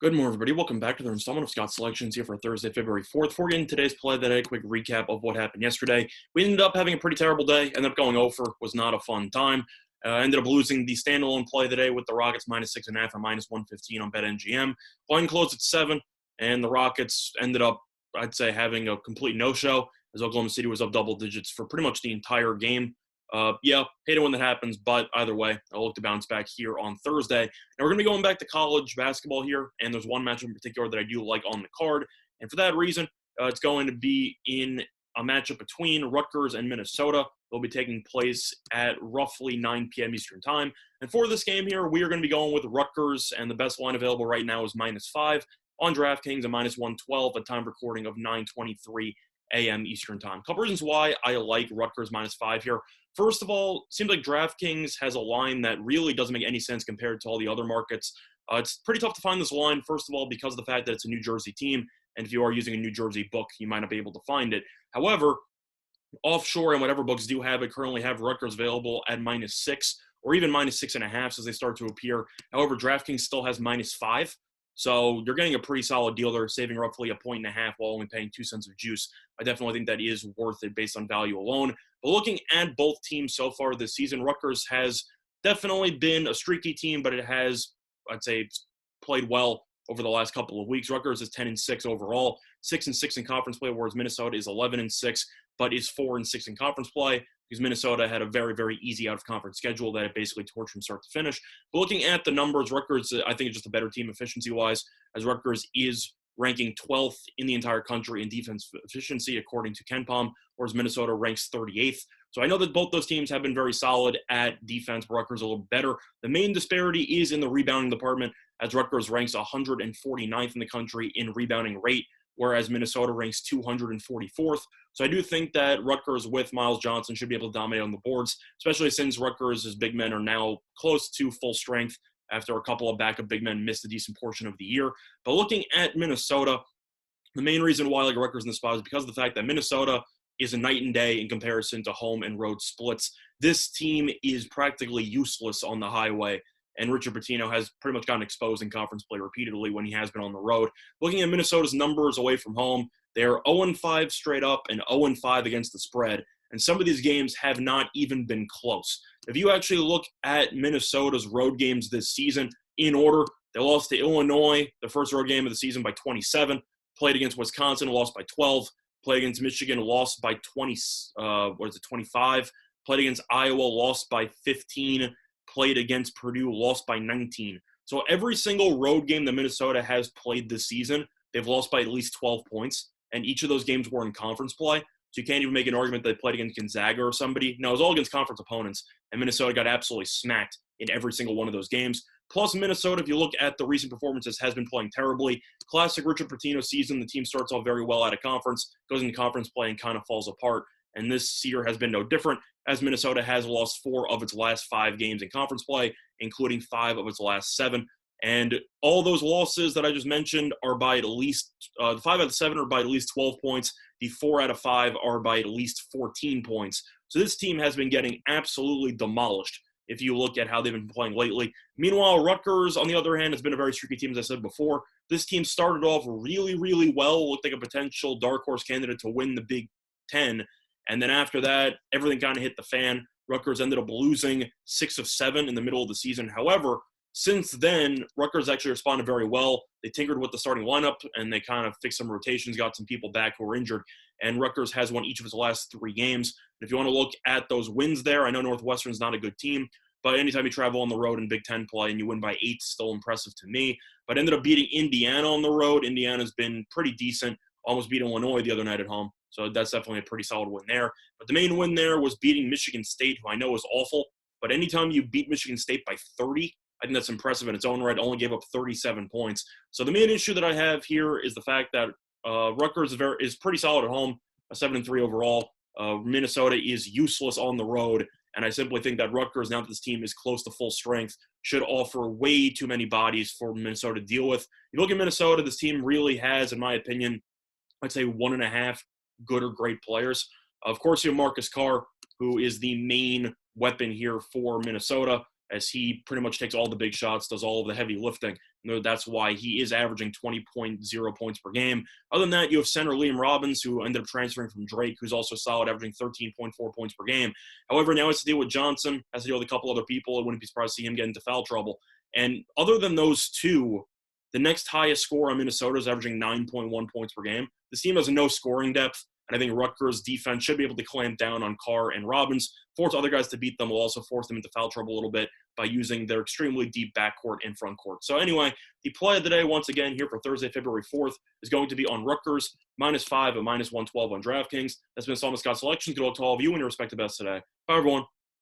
Good morning, everybody. Welcome back to the installment of Scott's Selections here for Thursday, February 4th. Before getting today's play, that a quick recap of what happened yesterday. We ended up having a pretty terrible day. Ended up going over. Was not a fun time. Ended up losing the standalone play today with the Rockets -6.5 and -115 on BetMGM. Line closed at 7, and the Rockets ended up, I'd say, having a complete no-show as Oklahoma City was up double digits for pretty much the entire game. Yeah, hate it when that happens, but either way, I'll look to bounce back here on Thursday. Now, we're going to be going back to college basketball here, and there's one matchup in particular that I do like on the card. And for that reason, it's going to be in a matchup between Rutgers and Minnesota. They'll be taking place at roughly 9 p.m. Eastern Time. And for this game here, we are going to be going with Rutgers, and the best line available right now is -5 on DraftKings and -112 at time recording of 9:23 a.m. Eastern Time. A couple reasons why I like Rutgers -5 here. First of all, it seems like DraftKings has a line that really doesn't make any sense compared to all the other markets. It's pretty tough to find this line, first of all, because of the fact that it's a New Jersey team, and if you are using a New Jersey book, you might not be able to find it. However, offshore and whatever books do have it currently have Rutgers available at -6 or even -6.5 as they start to appear. However, DraftKings still has -5. So you're getting a pretty solid deal there, saving roughly a 1.5 while only paying 2 cents of juice. I definitely think that is worth it based on value alone. But looking at both teams so far this season, Rutgers has definitely been a streaky team, but it has, I'd say, played well over the last couple of weeks. Rutgers is 10-6 overall, 6-6 in conference play, whereas Minnesota is 11-6, but is 4-6 in conference play because Minnesota had a very, very easy out-of-conference schedule that it basically torched from start to finish. But looking at the numbers, Rutgers, I think, is just a better team efficiency-wise, as Rutgers is ranking 12th in the entire country in defense efficiency, according to KenPom, whereas Minnesota ranks 38th. So I know that both those teams have been very solid at defense. Rutgers a little better. The main disparity is in the rebounding department, as Rutgers ranks 149th in the country in rebounding rate, whereas Minnesota ranks 244th. So I do think that Rutgers with Miles Johnson should be able to dominate on the boards, especially since Rutgers' big men are now close to full strength after a couple of backup big men missed a decent portion of the year. But looking at Minnesota, the main reason why I like Rutgers in this spot is because of the fact that Minnesota is a night and day in comparison to home and road splits. This team is practically useless on the highway, and Richard Pitino has pretty much gotten exposed in conference play repeatedly when he has been on the road. Looking at Minnesota's numbers away from home, they're 0-5 straight up and 0-5 against the spread, and some of these games have not even been close. If you actually look at Minnesota's road games this season in order, they lost to Illinois, the first road game of the season, by 27, played against Wisconsin, lost by 12, played against Michigan, lost by 25, played against Iowa, lost by 15, played against Purdue, lost by 19. So every single road game that Minnesota has played this season, they've lost by at least 12 points, and each of those games were in conference play. So you can't even make an argument that they played against Gonzaga or somebody. No, it was all against conference opponents, and Minnesota got absolutely smacked in every single one of those games. Plus, Minnesota, if you look at the recent performances, has been playing terribly. Classic Richard Pitino season, the team starts off very well out of conference, goes into conference play, and kind of falls apart. And this year has been no different, as Minnesota has lost 4 of its last 5 games in conference play, including 5 of its last 7. And all those losses that I just mentioned are by at least, the 5 out of 7 are by at least 12 points. The 4 out of 5 are by at least 14 points. So this team has been getting absolutely demolished if you look at how they've been playing lately. Meanwhile, Rutgers, on the other hand, has been a very streaky team, as I said before. This team started off really, really well, looked like a potential dark horse candidate to win the Big Ten. And then after that, everything kind of hit the fan. Rutgers ended up losing 6 of 7 in the middle of the season. However, since then, Rutgers actually responded very well. They tinkered with the starting lineup, and they kind of fixed some rotations, got some people back who were injured. And Rutgers has won each of its last 3 games. And if you want to look at those wins there, I know Northwestern's not a good team, but anytime you travel on the road in Big Ten play and you win by 8, still impressive to me. But ended up beating Indiana on the road. Indiana's been pretty decent. Almost beat Illinois the other night at home. So that's definitely a pretty solid win there. But the main win there was beating Michigan State, who I know is awful. But anytime you beat Michigan State by 30, I think that's impressive in its own right. Only gave up 37 points. So the main issue that I have here is the fact that Rutgers is pretty solid at home, a 7-3 overall. Minnesota is useless on the road. And I simply think that Rutgers, now that this team is close to full strength, should offer way too many bodies for Minnesota to deal with. If you look at Minnesota, this team really has, in my opinion, I'd say 1.5 good or great players. Of course, you have Marcus Carr, who is the main weapon here for Minnesota. as he pretty much takes all the big shots, does all of the heavy lifting. That's why he is averaging 20.0 points per game. Other than that, you have center Liam Robbins, who ended up transferring from Drake, who's also solid, averaging 13.4 points per game. However, now has to deal with Johnson, has to deal with a couple other people. I wouldn't be surprised to see him get into foul trouble. And other than those two, the next highest scorer on Minnesota is averaging 9.1 points per game. This team has no scoring depth, and I think Rutgers' defense should be able to clamp down on Carr and Robbins, force other guys to beat them, will also force them into foul trouble a little bit by using their extremely deep backcourt and front court. So anyway, the play of the day, once again, here for Thursday, February 4th, is going to be on Rutgers, -5 at -112 on DraftKings. That's been Scott Selections. Good luck to all of you and your respective bets today. Bye, everyone.